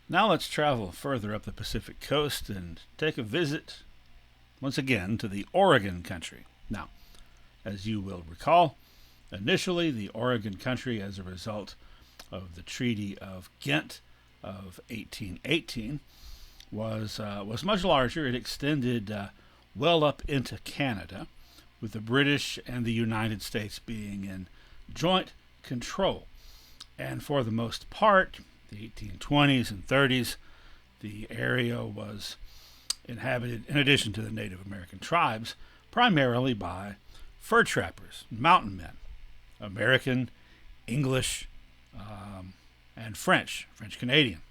Now let's travel further up the Pacific coast and take a visit once again to the Oregon country. Now, as you will recall, initially the Oregon country, as a result of the Treaty of Ghent of 1818, was much larger. It extended well up into Canada, with the British and the United States being in joint control. And for the most part, the 1820s and 30s, the area was inhabited, in addition to the Native American tribes, primarily by fur trappers, mountain men, American, English, and French Canadian.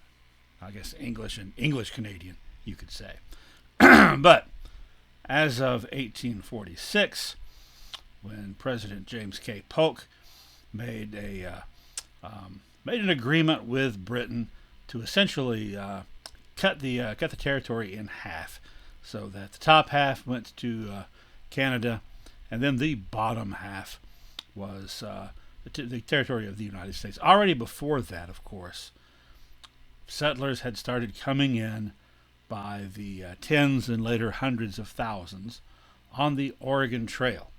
I guess English and English Canadian, you could say. But as of 1846, when President James K. Polk made an agreement with Britain to essentially cut the territory in half, so that the top half went to Canada, and then the bottom half was the territory of the United States. Already before that, of course, settlers had started coming in by the tens and later hundreds of thousands on the Oregon Trail.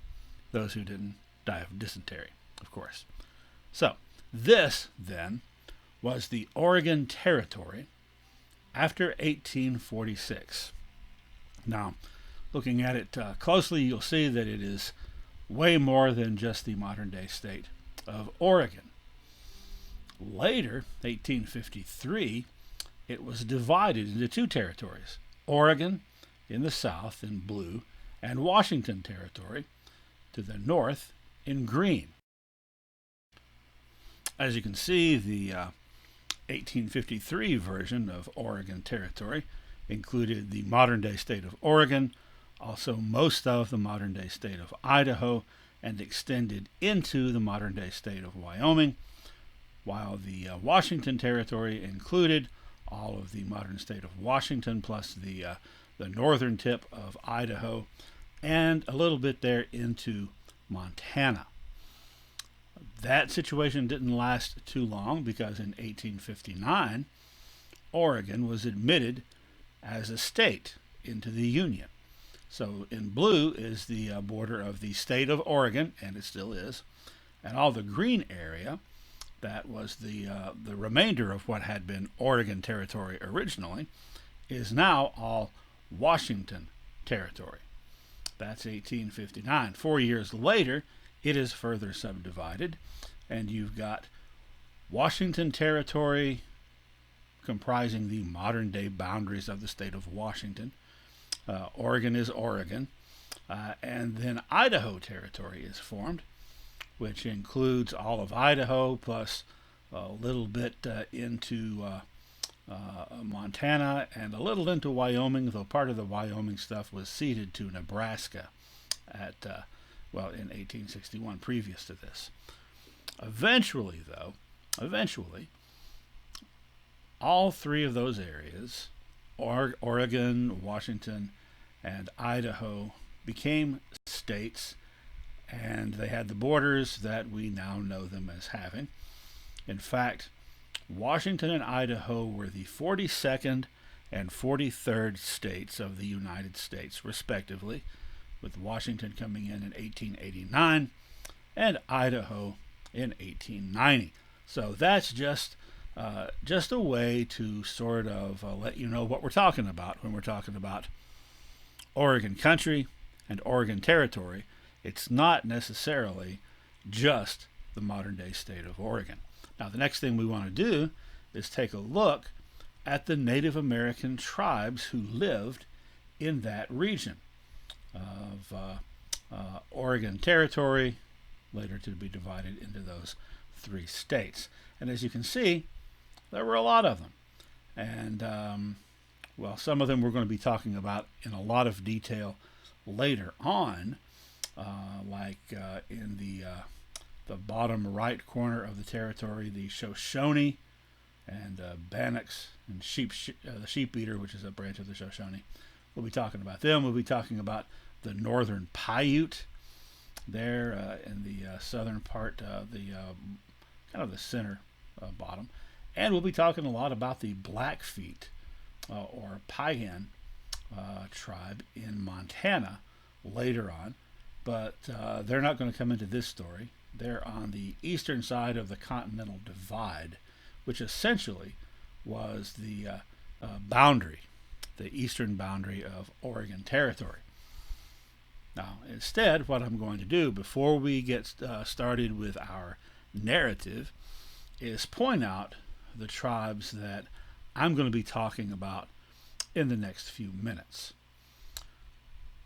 Those who didn't die of dysentery, of course. So, this, then, was the Oregon Territory after 1846. Now, looking at it closely, you'll see that it is way more than just the modern-day state of Oregon. Later, 1853, it was divided into two territories: Oregon in the south in blue, and Washington Territory to the north in green. As you can see, the 1853 version of Oregon Territory included the modern-day state of Oregon, also most of the modern-day state of Idaho, and extended into the modern-day state of Wyoming, while the Washington Territory included all of the modern state of Washington, plus the northern tip of Idaho, and a little bit there into Montana. That situation didn't last too long, because in 1859, Oregon was admitted as a state into the Union. So in blue is the border of the state of Oregon, and it still is, and all the green area, that was the remainder of what had been Oregon Territory originally, is now all Washington Territory. That's 1859. 4 years later, it is further subdivided, and you've got Washington Territory, comprising the modern-day boundaries of the state of Washington. Oregon is Oregon. And then Idaho Territory is formed, which includes all of Idaho, plus a little bit into Montana, and a little into Wyoming, though part of the Wyoming stuff was ceded to Nebraska in 1861, previous to this. Eventually, all three of those areas, Oregon, Washington, and Idaho, became states, and they had the borders that we now know them as having. In fact, Washington and Idaho were the 42nd and 43rd states of the United States, respectively, with Washington coming in 1889 and Idaho in 1890. So that's just a way to sort of let you know what we're talking about when we're talking about Oregon country and Oregon Territory. It's not necessarily just the modern-day state of Oregon. Now, the next thing we want to do is take a look at the Native American tribes who lived in that region of Oregon Territory, later to be divided into those three states. And as you can see, there were a lot of them. And, some of them we're going to be talking about in a lot of detail later on, in the bottom right corner of the territory, the Shoshone and Bannocks and the Sheep Eater, which is a branch of the Shoshone. We'll be talking about them. We'll be talking about the Northern Paiute there in the southern part, the center bottom, And we'll be talking a lot about the Blackfeet or Piegan tribe in Montana later on. But they're not going to come into this story. They're on the eastern side of the Continental Divide, which essentially was the boundary, the eastern boundary of Oregon Territory. Now, instead, what I'm going to do before we get started with our narrative is point out the tribes that I'm going to be talking about in the next few minutes.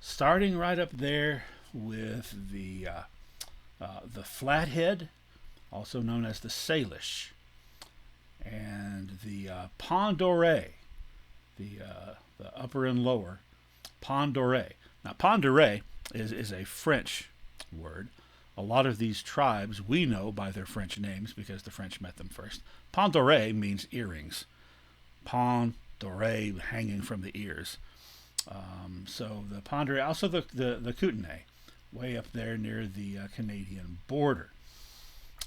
Starting right up there with the Flathead, also known as the Salish, and the Pend d'Oreille, the upper and lower Pend d'Oreille. Now, Pend d'Oreille is a French word. A lot of these tribes we know by their French names because the French met them first. Pend d'Oreille means earrings. Pend d'Oreille, hanging from the ears. So the Pend d'Oreille, also the Kootenai, way up there near the Canadian border.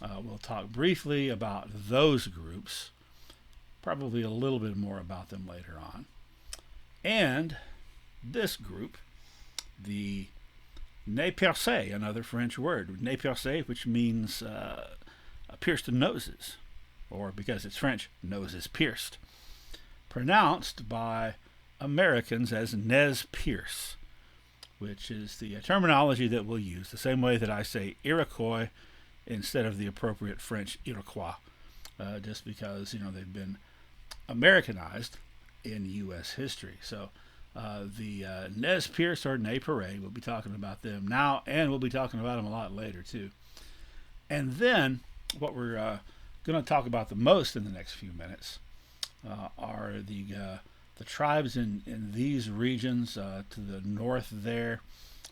We'll talk briefly about those groups, probably a little bit more about them later on. And this group, the Nez Percés, another French word, Nez Percés, which means pierced noses, or because it's French, noses pierced, pronounced by Americans as Nez Perce, which is the terminology that we'll use, the same way that I say Iroquois instead of the appropriate French Iroquois, just because, they've been Americanized in U.S. history. So the Nez Perce or Nez Perce, we'll be talking about them now, and we'll be talking about them a lot later too. And then what we're going to talk about the most in the next few minutes are the tribes in these regions to the north there,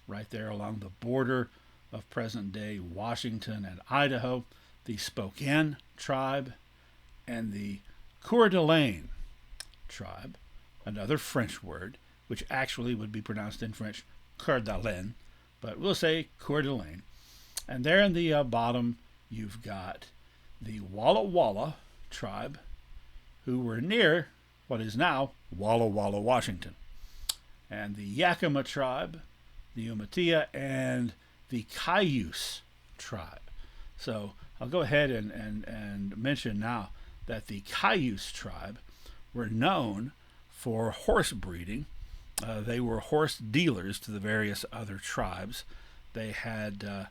right there along the border of present-day Washington and Idaho, the Spokane tribe, and the Coeur d'Alene tribe, another French word, which actually would be pronounced in French Coeur d'Alene, but we'll say Coeur d'Alene. And there in the bottom, you've got the Walla Walla tribe, who were near what is now Walla Walla, Washington, and the Yakima tribe, the Umatilla, and the Cayuse tribe. So I'll go ahead and mention now that the Cayuse tribe were known for horse breeding. They were horse dealers to the various other tribes. They had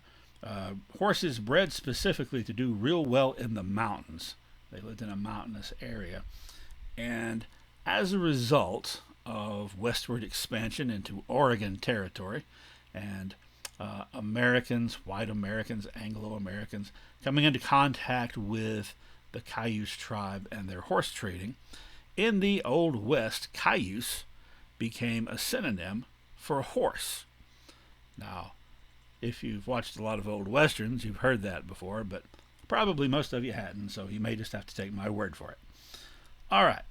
horses bred specifically to do real well in the mountains. They lived in a mountainous area. And as a result of westward expansion into Oregon Territory and Americans, white Americans, Anglo-Americans, coming into contact with the Cayuse tribe and their horse trading, in the Old West, Cayuse became a synonym for horse. Now, if you've watched a lot of old westerns, you've heard that before, but probably most of you hadn't, so you may just have to take my word for it. All right,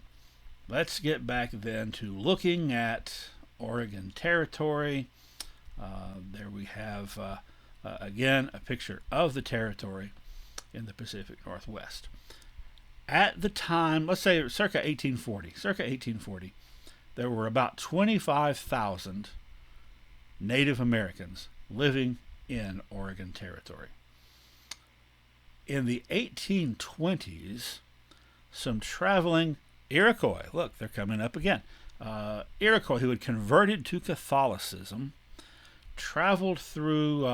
let's get back then to looking at Oregon Territory. There we have, again, a picture of the territory in the Pacific Northwest. At the time, let's say circa 1840, there were about 25,000 Native Americans living in Oregon Territory. In the 1820s, some traveling Iroquois, look, they're coming up again, Iroquois who had converted to Catholicism, traveled through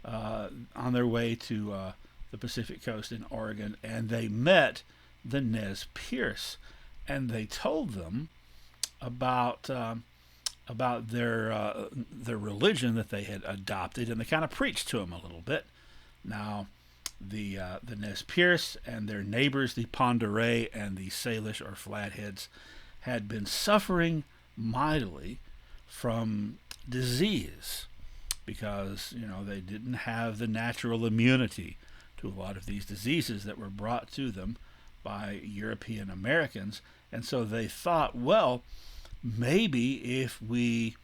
on their way to the Pacific coast in Oregon, and they met the Nez Perce, and they told them about their religion that they had adopted, and they kind of preached to them a little bit. Now, the Nez Perce and their neighbors, the Pend d'Oreille and the Salish or Flatheads, had been suffering mightily from disease because they didn't have the natural immunity to a lot of these diseases that were brought to them by European Americans, and so they thought, well, maybe if we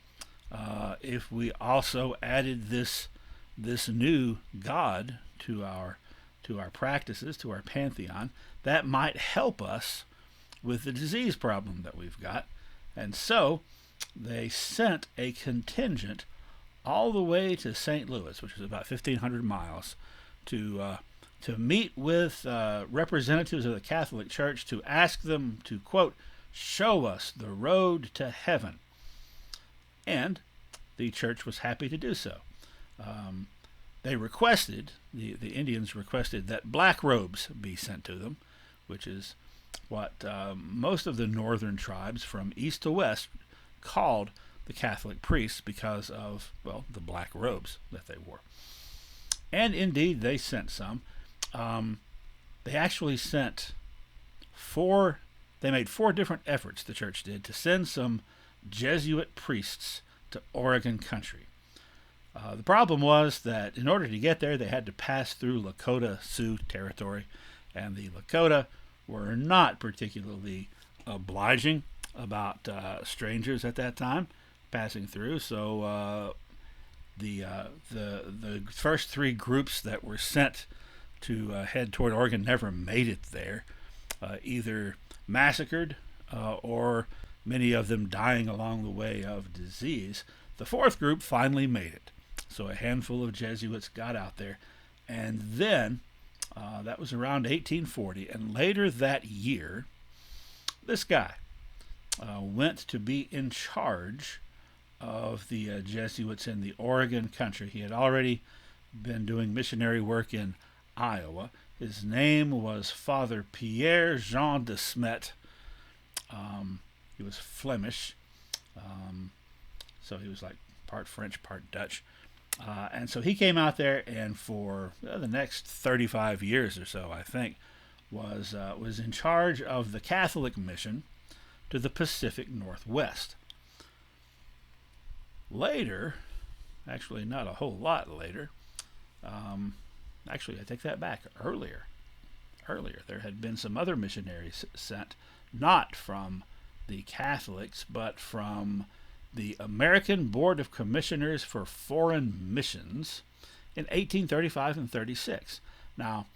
also added this new god to our to our practices, to our pantheon, that might help us with the disease problem that we've got. And so they sent a contingent all the way to St. Louis, which is about 1,500 miles, to meet with representatives of the Catholic Church to ask them to, quote, show us the road to heaven. And the church was happy to do so. They requested, the Indians requested that black robes be sent to them, which is what most of the northern tribes from east to west called the Catholic priests because of, well, the black robes that they wore. And indeed, they sent some. They actually sent they made 4 different efforts, the church did, to send some Jesuit priests to Oregon country. The problem was that in order to get there, they had to pass through Lakota Sioux territory, and the Lakota were not particularly obliging about strangers at that time passing through. So the first 3 groups that were sent to head toward Oregon never made it there, either massacred or many of them dying along the way of disease. The 4th group finally made it. So a handful of Jesuits got out there, and then that was around 1840, and later that year, this guy went to be in charge of the Jesuits in the Oregon country. He had already been doing missionary work in Iowa. His name was Father Pierre Jean de Smet. He was Flemish, so he was like part French, part Dutch. And so he came out there, and for the next 35 years or so, I think, was in charge of the Catholic mission to the Pacific Northwest. Later, actually not a whole lot later, actually I take that back, earlier, there had been some other missionaries sent, not from the Catholics, but from the American Board of Commissioners for Foreign Missions in 1835 and 36. Now,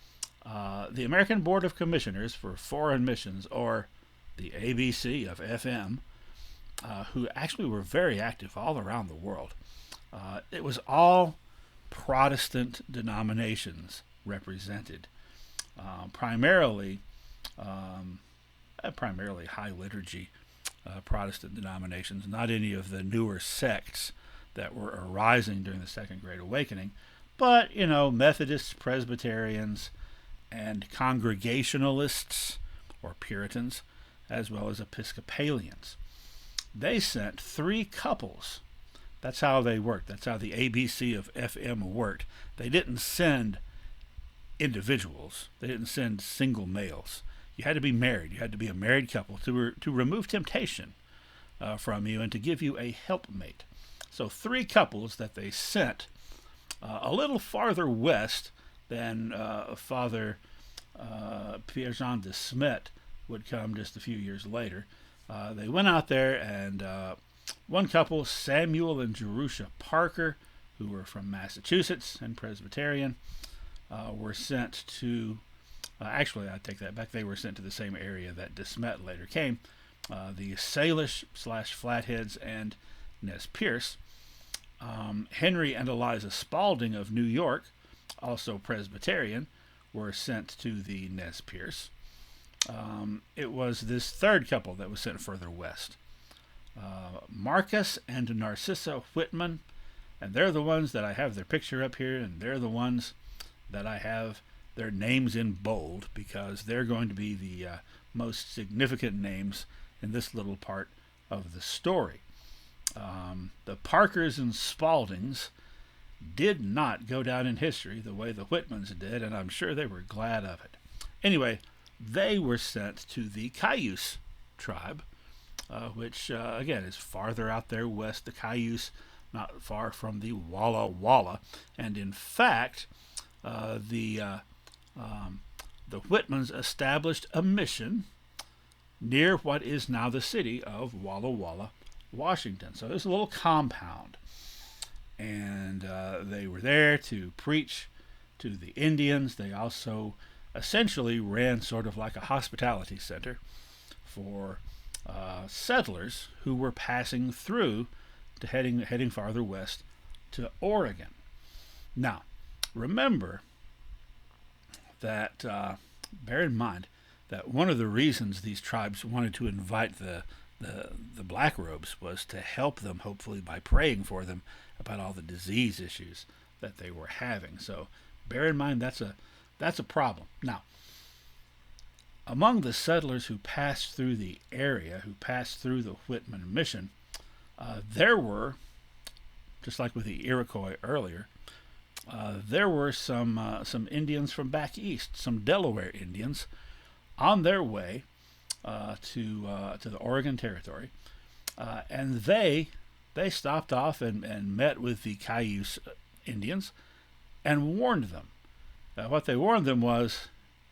the American Board of Commissioners for Foreign Missions, or the ABC of FM, who actually were very active all around the world. It was all Protestant denominations represented, primarily high liturgy Protestant denominations, not any of the newer sects that were arising during the Second Great Awakening, but, Methodists, Presbyterians, and Congregationalists, or Puritans, as well as Episcopalians. They sent 3 couples. That's how they worked. That's how the ABC of FM worked. They didn't send individuals. They didn't send single males. You had to be married. You had to be a married couple to remove temptation from you and to give you a helpmate. So 3 couples that they sent a little farther west than Father Pierre-Jean de Smet would come just a few years later. They went out there, and one couple, Samuel and Jerusha Parker, who were from Massachusetts and Presbyterian, were sent to actually, I take that back. They were sent to the same area that de Smet later came, the Salish/Flatheads and Nez Perce. Henry and Eliza Spalding of New York, also Presbyterian, were sent to the Nez Perce. It was this 3rd couple that was sent further west. Marcus and Narcissa Whitman, and they're the ones that I have their picture up here, and they're the ones that I have their names in bold, because they're going to be the most significant names in this little part of the story. The Parkers and Spaldings did not go down in history the way the Whitmans did, and I'm sure they were glad of it. Anyway, they were sent to the Cayuse tribe, which, again, is farther out there west. The Cayuse, not far from the Walla Walla. And in fact, the Whitmans established a mission near what is now the city of Walla Walla, Washington. So there's a little compound, and they were there to preach to the Indians. They also essentially ran sort of like a hospitality center for settlers who were passing through to heading farther west to Oregon. Now, remember that bear in mind that one of the reasons these tribes wanted to invite the black robes was to help them, hopefully by praying for them about all the disease issues that they were having. So bear in mind that's a problem. Now, among the settlers who passed through the area, who passed through the Whitman mission, there were, just like with the Iroquois earlier, there were some Indians from back east, some Delaware Indians, on their way to the Oregon Territory, and they stopped off and met with the Cayuse Indians and warned them. What they warned them was,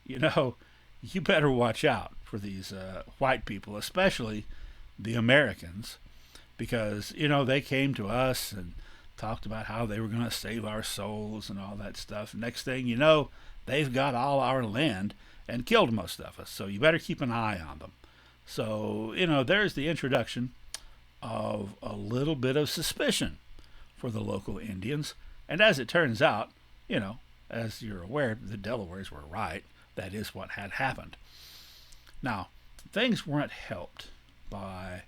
you better watch out for these white people, especially the Americans, because they came to us and talked about how they were going to save our souls and all that stuff. Next thing you know, they've got all our land and killed most of us. So you better keep an eye on them. So, there's the introduction of a little bit of suspicion for the local Indians. And as it turns out, as you're aware, the Delawares were right. That is what had happened. Now, things weren't helped by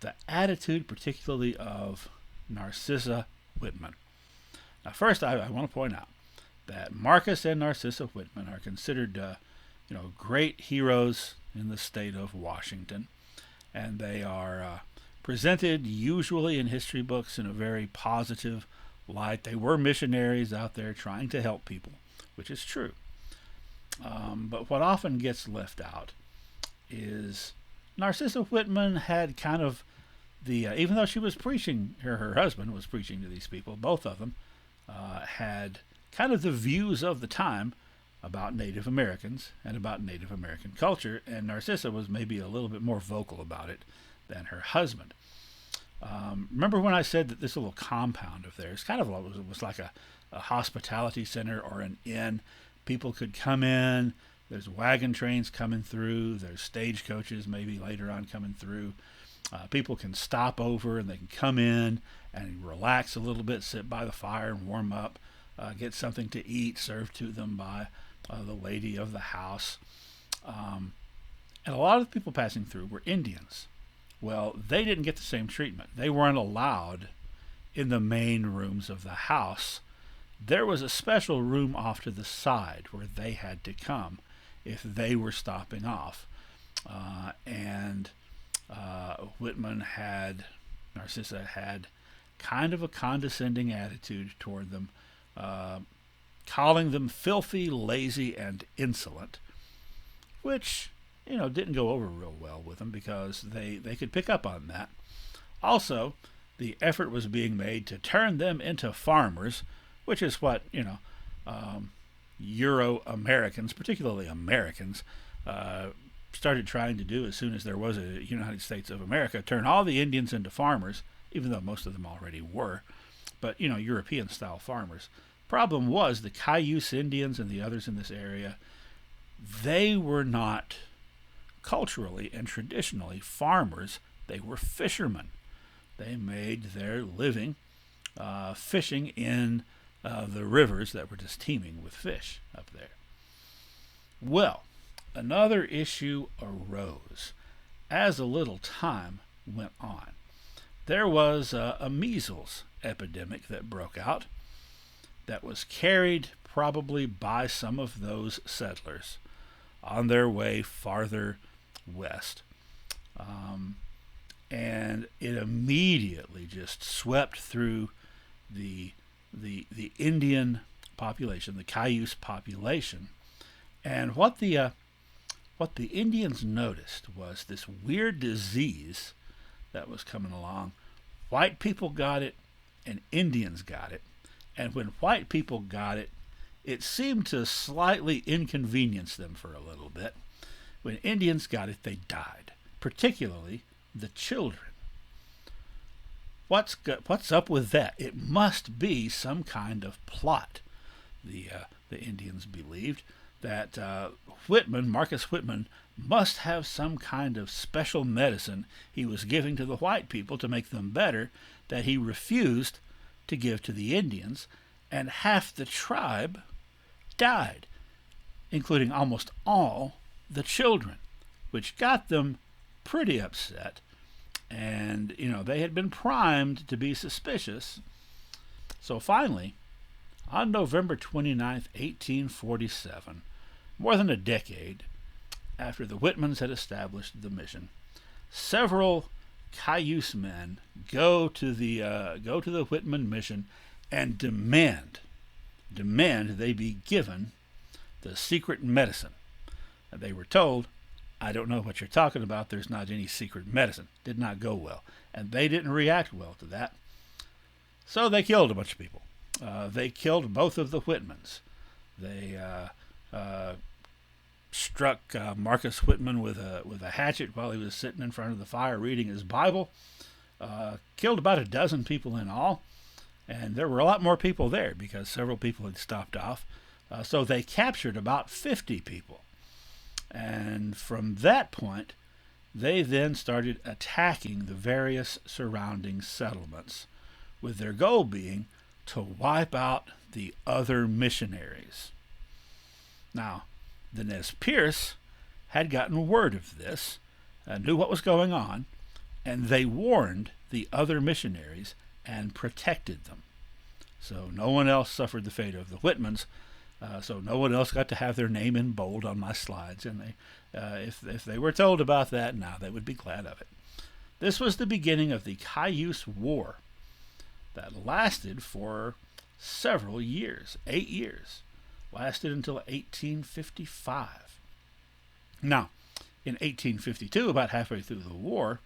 the attitude, particularly of Narcissa Whitman. Now, first, I want to point out that Marcus and Narcissa Whitman are considered, great heroes in the state of Washington, and they are presented usually in history books in a very positive light. They were missionaries out there trying to help people, which is true. But what often gets left out is Narcissa Whitman had kind of even though she was preaching, her husband was preaching to these people, both of them had kind of the views of the time about Native Americans and about Native American culture, and Narcissa was maybe a little bit more vocal about it than her husband. Remember when I said that this little compound of theirs kind of was like a hospitality center or an inn? People could come in, there's wagon trains coming through, there's stagecoaches maybe later on coming through. People can stop over and they can come in and relax a little bit, sit by the fire and warm up, get something to eat served to them by the lady of the house. And a lot of the people passing through were Indians. Well, they didn't get the same treatment. They weren't allowed in the main rooms of the house. There was a special room off to the side where they had to come if they were stopping off. Narcissa had kind of a condescending attitude toward them, calling them filthy, lazy, and insolent, which, didn't go over real well with them because they could pick up on that. Also, the effort was being made to turn them into farmers, which is what, Euro-Americans, particularly Americans, started trying to do as soon as there was a United States of America, turn all the Indians into farmers, even though most of them already were, but, European-style farmers. Problem was the Cayuse Indians and the others in this area, they were not culturally and traditionally farmers. They were fishermen. They made their living fishing in the rivers that were just teeming with fish up there. Well, another issue arose as a little time went on. There was a measles epidemic that broke out that was carried probably by some of those settlers on their way farther west. And it immediately just swept through the Indian population, the Cayuse population. And what the Indians noticed was this weird disease that was coming along. White people got it and Indians got it. And when white people got it, it seemed to slightly inconvenience them for a little bit. When Indians got it, they died, particularly the children. What's up with that? It must be some kind of plot. the Indians believed that Marcus Whitman, must have some kind of special medicine he was giving to the white people to make them better that he refused to give to the Indians, and half the tribe died, including almost all the children, which got them pretty upset. And, they had been primed to be suspicious. So finally, on November 29th, 1847, more than a decade after the Whitmans had established the mission, several Cayuse men go to the Whitman mission and demand they be given the secret medicine. And they were told, "I don't know what you're talking about. There's not any secret medicine." Did not go well. And they didn't react well to that. So they killed a bunch of people. They killed both of the Whitmans. They struck Marcus Whitman with a hatchet while he was sitting in front of the fire reading his Bible. Killed about a dozen people in all. And there were a lot more people there because several people had stopped off. So they captured about 50 people. And from that point, they then started attacking the various surrounding settlements, with their goal being to wipe out the other missionaries. Now, the Nez Perce had gotten word of this, knew what was going on, and they warned the other missionaries and protected them. So no one else suffered the fate of the Whitmans. So no one else got to have their name in bold on my slides, and if they were told about that, now they would be glad of it. This was the beginning of the Cayuse War that lasted for several years, 8 years, lasted until 1855. Now, in 1852, about halfway through the war,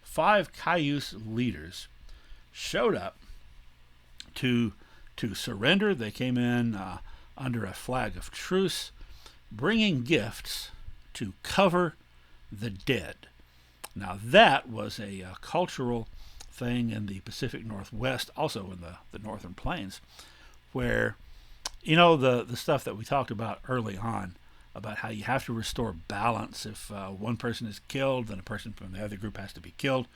5 Cayuse leaders showed up to surrender. They came in under a flag of truce, bringing gifts to cover the dead. Now that was a cultural thing in the Pacific Northwest, also in the Northern Plains, where, the stuff that we talked about early on, about how you have to restore balance. If one person is killed, then a person from the other group has to be killed.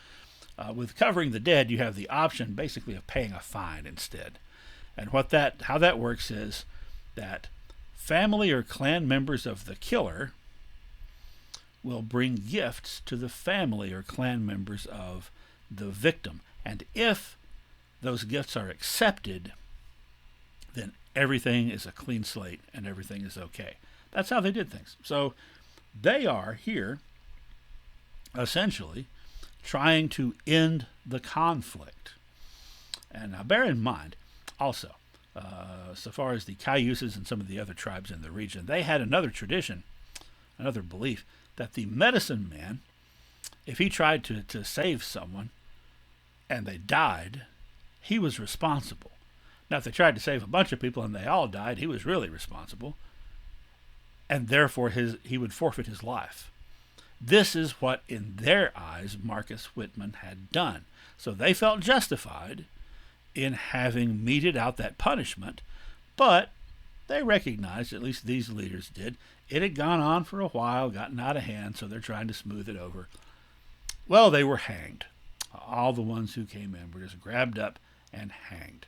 With covering the dead, you have the option basically of paying a fine instead. And how that works is that family or clan members of the killer will bring gifts to the family or clan members of the victim. And if those gifts are accepted, then everything is a clean slate and everything is okay. That's how they did things. So they are here essentially trying to end the conflict. And now bear in mind also, so far as the Cayuses and some of the other tribes in the region, they had another tradition, another belief, that the medicine man, if he tried to save someone and they died, he was responsible. Now, if they tried to save a bunch of people and they all died, he was really responsible, and therefore he would forfeit his life. This is what, in their eyes, Marcus Whitman had done. So they felt justified in having meted out that punishment, but they recognized, at least these leaders did, it had gone on for a while, gotten out of hand, so they're trying to smooth it over. Well, they were hanged. All the ones who came in were just grabbed up and hanged.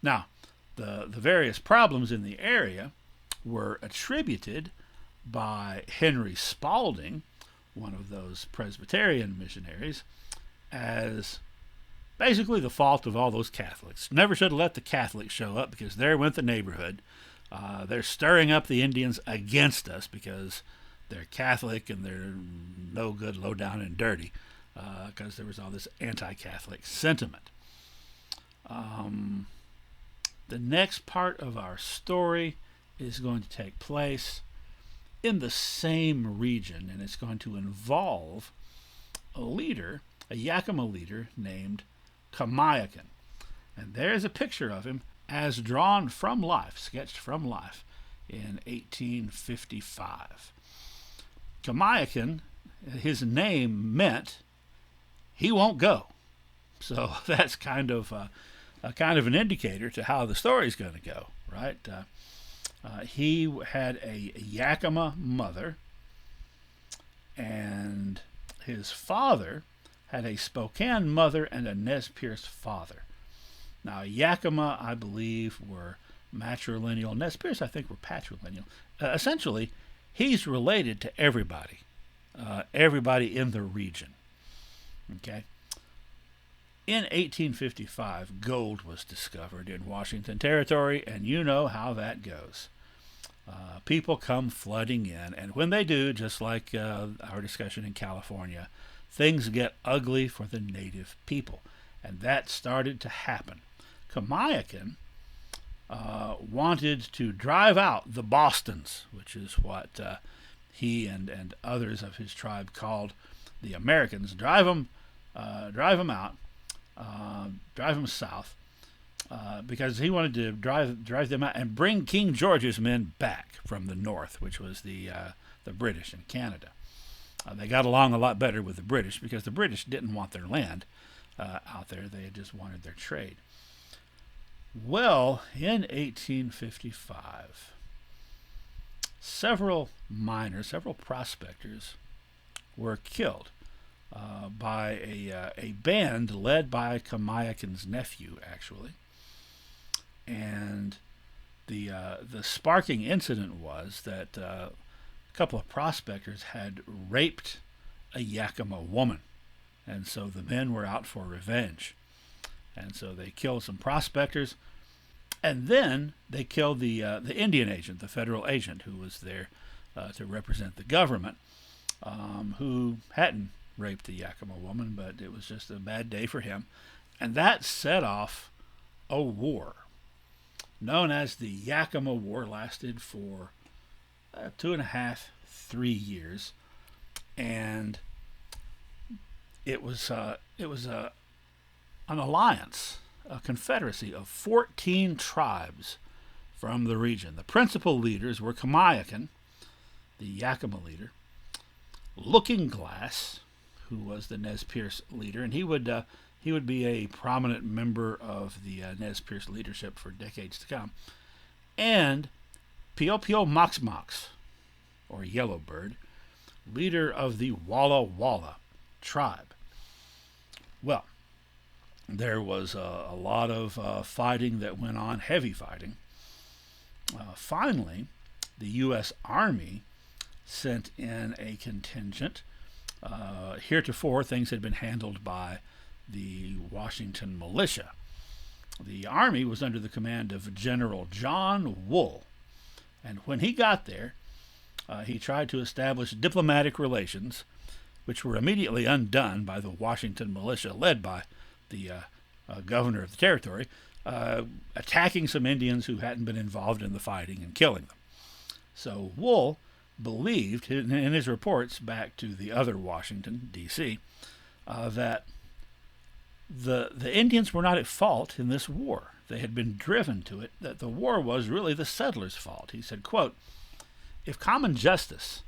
Now, the various problems in the area were attributed by Henry Spalding, one of those Presbyterian missionaries, as basically the fault of all those Catholics. Never should have let the Catholics show up, because there went the neighborhood. They're stirring up the Indians against us because they're Catholic and they're no good, low down, and dirty, because there was all this anti-Catholic sentiment. The next part of our story is going to take place in the same region, and it's going to involve a leader, a Yakima leader named Kamiakin. And there's a picture of him as drawn from life, sketched from life, in 1855. Kamiakin, his name meant he won't go. So that's kind of an indicator to how the story's going to go, right? He had a Yakima mother, and his father had a Spokane mother and a Nez Perce father. Now, Yakima, I believe, were matrilineal. Nez Perce, I think, were patrilineal. Essentially, he's related to everybody, everybody in the region. Okay. In 1855, gold was discovered in Washington Territory, and you know how that goes. People come flooding in, and when they do, just like our discussion in California, things get ugly for the native people, and that started to happen. Kamiakin wanted to drive out the Bostons, which is what he and others of his tribe called the Americans. Drive them out, drive them south, because he wanted to drive them out and bring King George's men back from the north, which was the British and Canada. They got along a lot better with the British because the British didn't want their land out there. They just wanted their trade. Well, in 1855, several miners, several prospectors were killed by a band led by Kamiakin's nephew, actually. And the sparking incident was that a couple of prospectors had raped a Yakima woman, and so the men were out for revenge. And so they killed some prospectors, and then they killed the Indian agent, the federal agent, who was there to represent the government, who hadn't raped the Yakima woman, but it was just a bad day for him. And that set off a war known as the Yakima War. Lasted for 2.5, 3 years, and it was an alliance, a confederacy of 14 tribes from the region. The principal leaders were Kamiakin, the Yakima leader, Looking Glass, who was the Nez Perce leader, and he would be a prominent member of the Nez Perce leadership for decades to come, and Pio Pio Mox Mox, or Yellowbird, leader of the Walla Walla tribe. Well, there was a lot of fighting that went on, heavy fighting. Finally, the U.S. Army sent in a contingent. Heretofore, things had been handled by the Washington militia. The Army was under the command of General John Wool, and when he got there, he tried to establish diplomatic relations, which were immediately undone by the Washington militia, led by the governor of the territory, attacking some Indians who hadn't been involved in the fighting and killing them. So Wool believed, in his reports back to the other Washington, D.C., that the Indians were not at fault in this war. They had been driven to it, that the war was really the settlers' fault. He said, quote, "If common justice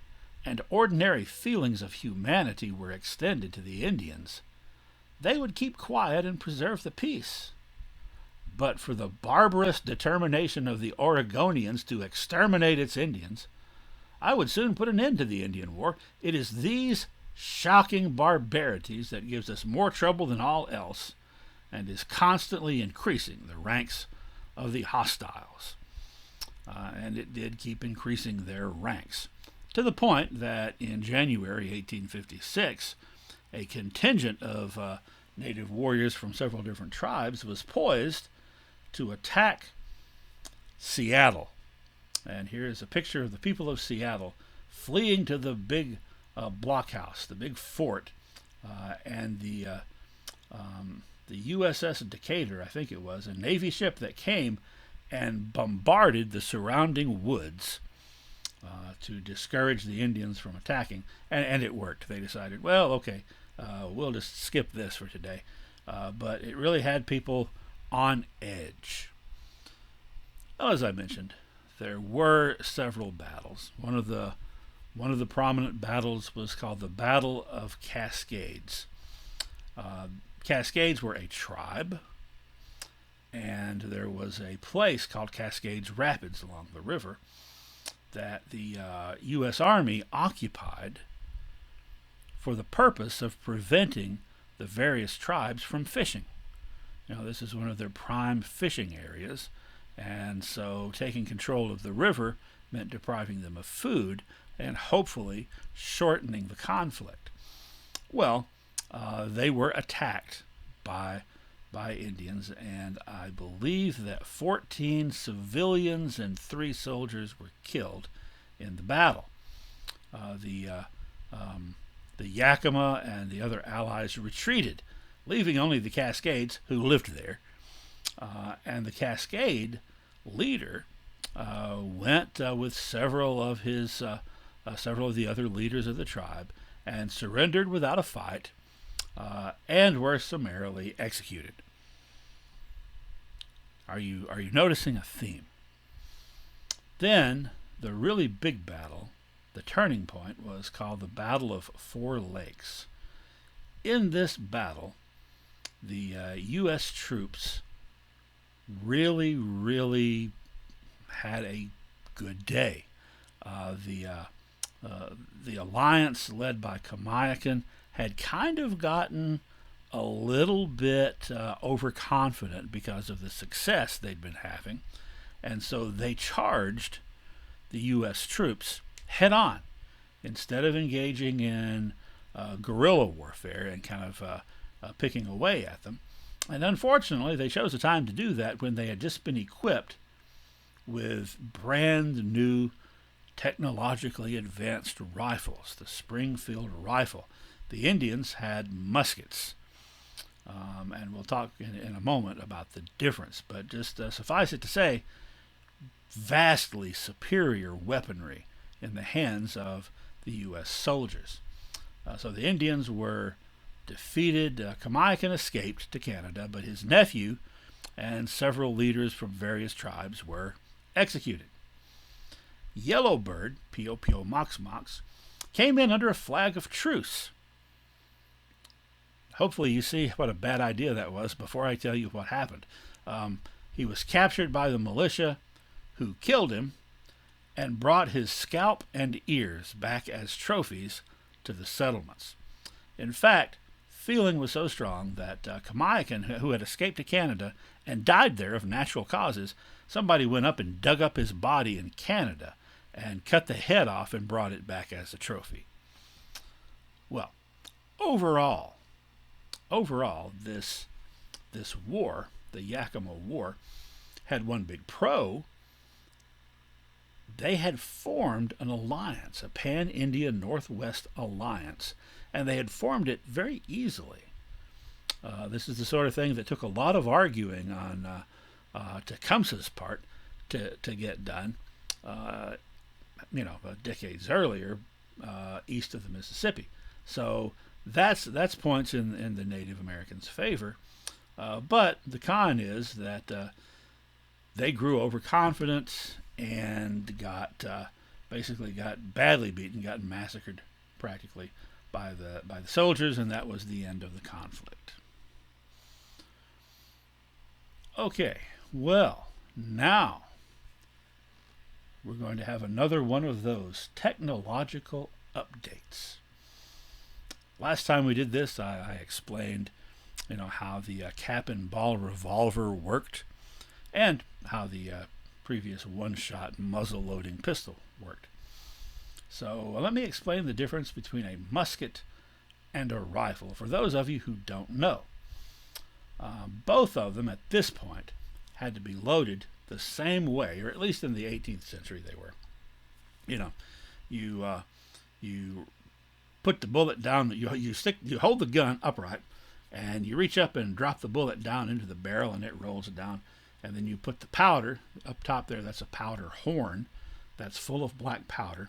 and ordinary feelings of humanity were extended to the Indians, they would keep quiet and preserve the peace. But for the barbarous determination of the Oregonians to exterminate its Indians, I would soon put an end to the Indian War. It is these shocking barbarities that gives us more trouble than all else, and is constantly increasing the ranks of the hostiles." And it did keep increasing their ranks, to the point that in January 1856, a contingent of native warriors from several different tribes was poised to attack Seattle. And here is a picture of the people of Seattle fleeing to the big blockhouse, the big fort, and the USS Decatur, I think it was, a Navy ship that came and bombarded the surrounding woods to discourage the Indians from attacking. And it worked. They decided, well, okay, we'll just skip this for today. But it really had people on edge. Well, as I mentioned, there were several battles. One of the prominent battles was called the Battle of Cascades. Cascades were a tribe, And there was a place called Cascades Rapids along the river that the U.S. Army occupied for the purpose of preventing the various tribes from fishing. This is one of their prime fishing areas, and so taking control of the river meant depriving them of food and hopefully shortening the conflict. Well, they were attacked by Indians, and I believe that 14 civilians and 3 soldiers were killed in the battle. The Yakima and the other allies retreated, leaving only the Cascades, who lived there. And the Cascade leader went with several of the other leaders of the tribe and surrendered without a fight, and were summarily executed. Are you noticing a theme? Then the really big battle, the turning point, was called the Battle of 4 Lakes. In this battle, the U.S. troops really had a good day. The alliance led by Hawkin had kind of gotten a little bit overconfident because of the success they'd been having, and so they charged the U.S. troops head on instead of engaging in guerrilla warfare and kind of picking away at them. And unfortunately, they chose a time to do that when they had just been equipped with brand new technologically advanced rifles, the Springfield Rifle. The Indians had muskets, and we'll talk in a moment about the difference, but just suffice it to say, vastly superior weaponry in the hands of the U.S. soldiers. So the Indians were defeated. Hawkin escaped to Canada, but his nephew and several leaders from various tribes were executed. Yellowbird, P.O. Mox Mox, came in under a flag of truce. Hopefully you see what a bad idea that was before I tell you what happened. He was captured by the militia, who killed him and brought his scalp and ears back as trophies to the settlements. In fact, feeling was so strong that Hawkin, who had escaped to Canada and died there of natural causes, somebody went up and dug up his body in Canada and cut the head off and brought it back as a trophy. Well, overall, this war, the Yakima War, had one big pro. They had formed an alliance, a pan-India Northwest alliance, and they had formed it very easily. This is the sort of thing that took a lot of arguing on Tecumseh's part to get done, decades earlier, east of the Mississippi. So that's points in the Native Americans' favor. But the con is that they grew overconfident and got badly beaten, got massacred practically by the soldiers, and that was the end of the conflict. Okay, well, now we're going to have another one of those technological updates. Last time we did this, I explained, how the cap and ball revolver worked, and how the previous one-shot muzzle-loading pistol worked. So let me explain the difference between a musket and a rifle for those of you who don't know. Both of them at this point had to be loaded the same way, or at least in the 18th century they were. You put the bullet down, you hold the gun upright, and you reach up and drop the bullet down into the barrel, and it rolls down. And then you put the powder up top there. That's a powder horn that's full of black powder.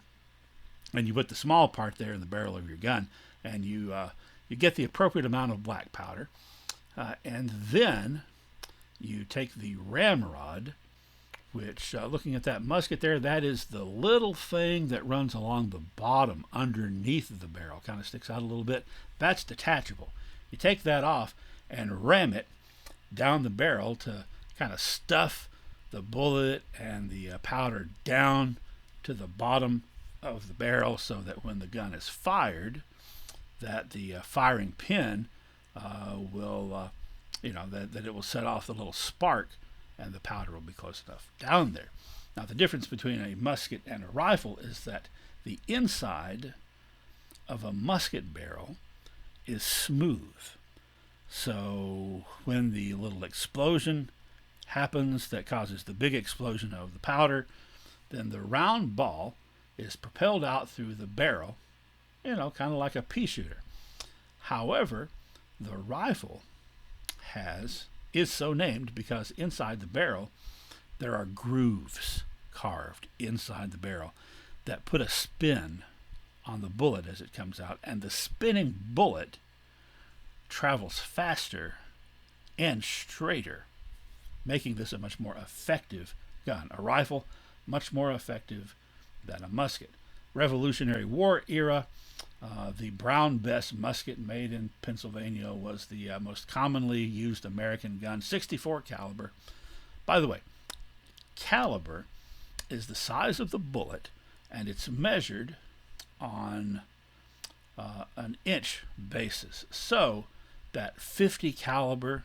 And you put the small part there in the barrel of your gun, and you get the appropriate amount of black powder. And then you take the ramrod, which, looking at that musket there, that is the little thing that runs along the bottom underneath the barrel, kind of sticks out a little bit. That's detachable. You take that off and ram it down the barrel to kind of stuff the bullet and the powder down to the bottom of the barrel so that when the gun is fired, that the firing pin will, that it will set off the little spark and the powder will be close enough down there. Now, the difference between a musket and a rifle is that the inside of a musket barrel is smooth. So when the little explosion happens that causes the big explosion of the powder, then the round ball is propelled out through the barrel, kind of like a pea shooter. However, the rifle is so named because inside the barrel there are grooves carved inside the barrel that put a spin on the bullet as it comes out, and the spinning bullet travels faster and straighter, making this a much more effective gun. A rifle, much more effective than a musket. Revolutionary War era, the Brown Bess musket made in Pennsylvania was the most commonly used American gun, 64 caliber. By the way, caliber is the size of the bullet, and it's measured on an inch basis. So that 50 caliber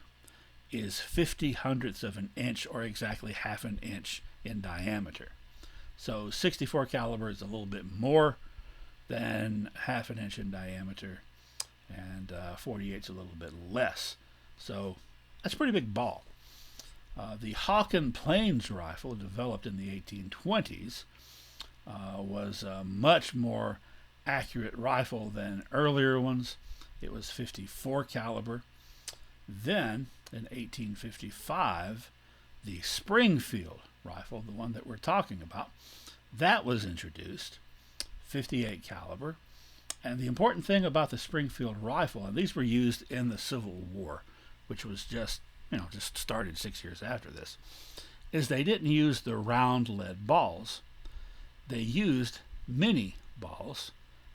is 50 hundredths of an inch, or exactly half an inch in diameter. So 64 caliber is a little bit more than half an inch in diameter, and 48 is a little bit less. So that's a pretty big ball. The Hawkin Plains rifle, developed in the 1820s, was a much more accurate rifle than earlier ones. It was 54 caliber. Then, in 1855, the Springfield Rifle, the one that we're talking about, that was introduced, 58 caliber. And the important thing about the Springfield Rifle, and these were used in the Civil War, which was just started 6 years after this, is they didn't use the round lead balls. They used mini balls,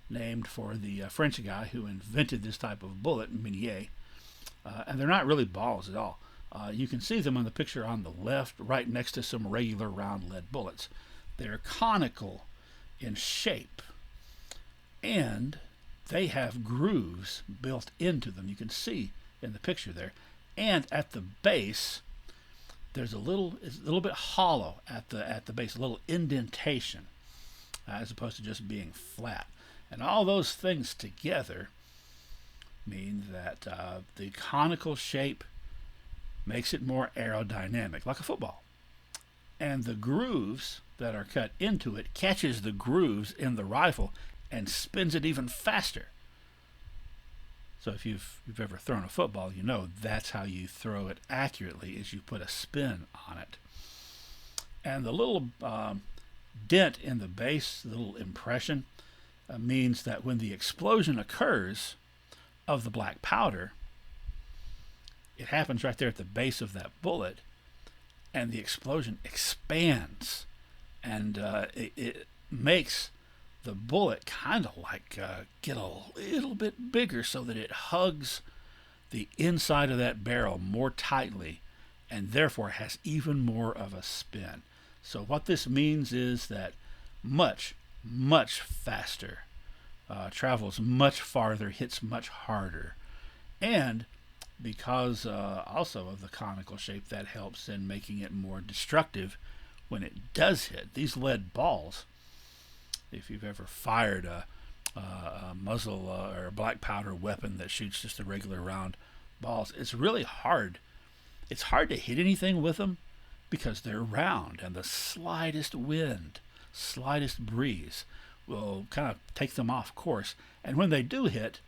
named for the French guy who invented this type of bullet, Minier. And they're not really balls at all. You can see them on the picture on the left, right next to some regular round lead bullets. They're conical in shape, and they have grooves built into them. You can see in the picture there. And at the base, it's a little bit hollow at the base, a little indentation, as opposed to just being flat. And all those things together mean that the conical shape makes it more aerodynamic, like a football. And the grooves that are cut into it catches the grooves in the rifle and spins it even faster. So if you've ever thrown a football, you know that's how you throw it accurately, is you put a spin on it. And the little dent in the base, the little impression, means that when the explosion occurs of the black powder, it happens right there at the base of that bullet, and the explosion expands, and it makes the bullet kind of like get a little bit bigger so that it hugs the inside of that barrel more tightly, and therefore has even more of a spin. So what this means is that much, much faster, travels much farther, hits much harder, and because also of the conical shape, that helps in making it more destructive when it does hit. These lead balls, if you've ever fired a muzzle or a black powder weapon that shoots just a regular round balls, it's really hard. It's hard to hit anything with them because they're round, and the slightest wind, slightest breeze will kind of take them off course. And when they do hit,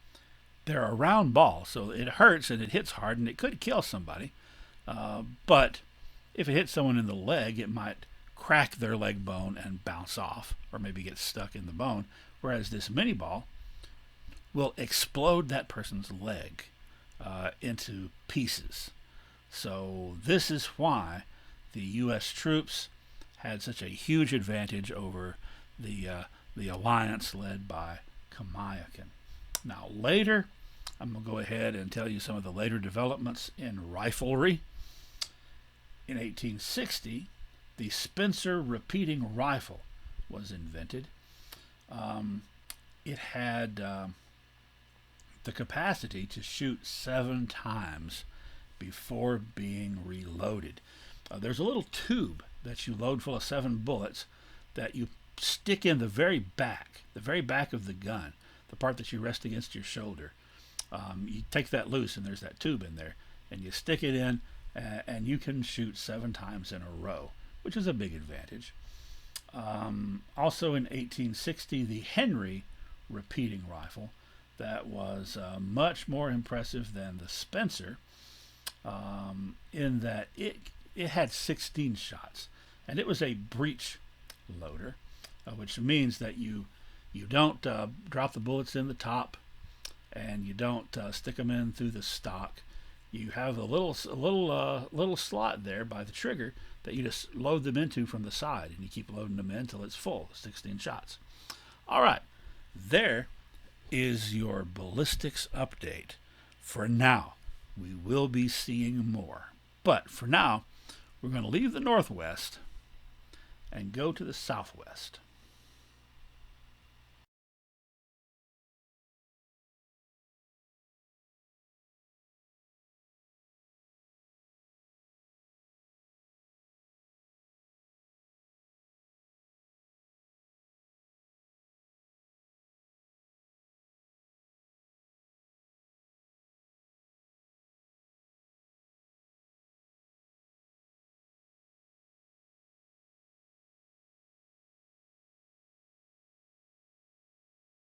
they're a round ball, so it hurts and it hits hard, and it could kill somebody. But if it hits someone in the leg, it might crack their leg bone and bounce off, or maybe get stuck in the bone, whereas this mini ball will explode that person's leg into pieces. So this is why the U.S. troops had such a huge advantage over the alliance led by Yakima. Now later, I'm going to go ahead and tell you some of the later developments in riflery. In 1860, the Spencer repeating rifle was invented. It had the capacity to shoot 7 times before being reloaded. There's a little tube that you load full of 7 bullets that you stick in the very back of the gun, the part that you rest against your shoulder. You take that loose and there's that tube in there, and you stick it in, and you can shoot 7 times in a row, which is a big advantage. Also in 1860, the Henry repeating rifle, that was much more impressive than the Spencer, in that it had 16 shots, and it was a breech loader, which means that you don't drop the bullets in the top, and you don't stick them in through the stock. You have a little slot there by the trigger that you just load them into from the side, and you keep loading them in until it's full, 16 shots. All right, there is your ballistics update. For now, we will be seeing more. But for now, we're going to leave the Northwest and go to the Southwest.